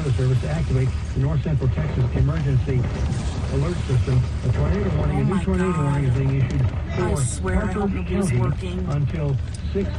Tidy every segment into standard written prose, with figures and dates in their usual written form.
Weather Service to activate the North Central Texas Emergency Alert System. A tornado warning, a new tornado warning is being issued for Harper County until 6.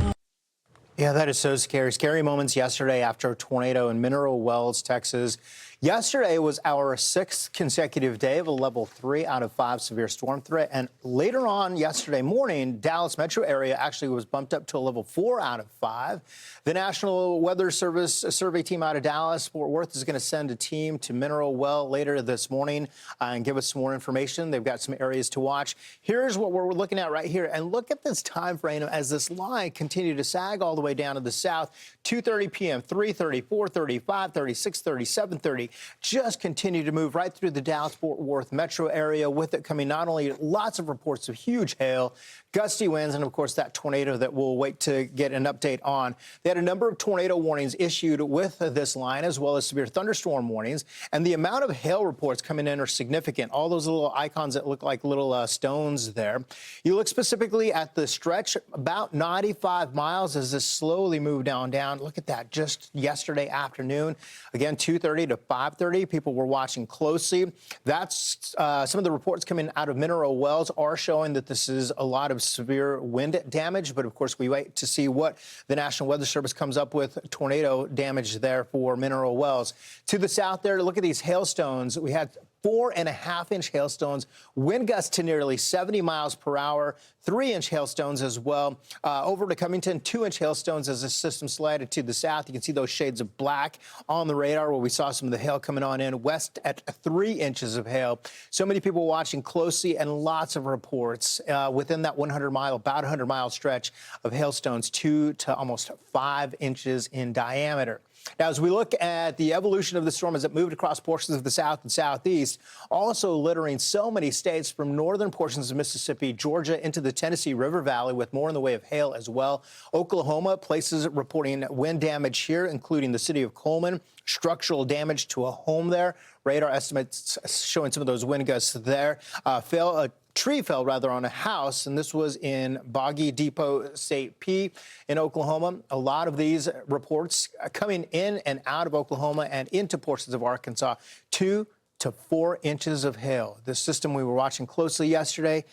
Yeah, that is so scary. Scary moments yesterday after a tornado in Mineral Wells, Texas. Yesterday was our 6th consecutive day of a level 3 out of 5 severe storm threat. And later on yesterday morning, Dallas metro area actually was bumped up to a level 4 out of 5. The National Weather Service survey team out of Dallas, Fort Worth, is going to send a team to Mineral Well later this morning and give us some more information. They've got some areas to watch. Here's what we're looking at right here. And look at this time frame as this line continued to sag all the way down to the south. 2:30 p.m., 3:30, 4:30, 5:30, 6:30, 7:30. Just continue to move right through the Dallas-Fort Worth metro area, with it coming not only lots of reports of huge hail, gusty winds, and, of course, that tornado that we'll wait to get an update on. They had a number of tornado warnings issued with this line, as well as severe thunderstorm warnings. And the amount of hail reports coming in are significant. All those little icons that look like little stones there. You look specifically at the stretch, about 95 miles as this slowly moved down. Look at that, just yesterday afternoon. Again, 2:30 to 5:30. People were watching closely. That's some of the reports coming out of Mineral Wells are showing that this is a lot of severe wind damage. But, of course, we wait to see what the National Weather Service comes up with tornado damage there for Mineral Wells. To the south there, look at these hailstones. We had 4.5-inch hailstones, wind gusts to nearly 70 miles per hour, 3-inch hailstones as well. Over to Covington, 2-inch hailstones as the system slided to the south. You can see those shades of black on the radar where we saw some of the hail coming on in. West at 3 inches of hail. So many people watching closely, and lots of reports within that about 100-mile stretch of hailstones, 2 to almost 5 inches in diameter. Now, as we look at the evolution of the storm as it moved across portions of the south and southeast, also littering so many states from northern portions of Mississippi, Georgia, into the Tennessee River Valley, with more in the way of hail as well. Oklahoma, places reporting wind damage here, including the city of Coleman. Structural damage to a home there. Radar estimates showing some of those wind gusts there. A tree fell on a house, and this was in Boggy Depot State P in Oklahoma. A lot of these reports coming in and out of Oklahoma and into portions of Arkansas. 2 to 4 inches of hail. This system we were watching closely yesterday,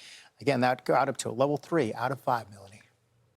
again, that got up to a level 3 out of 5, Melanie.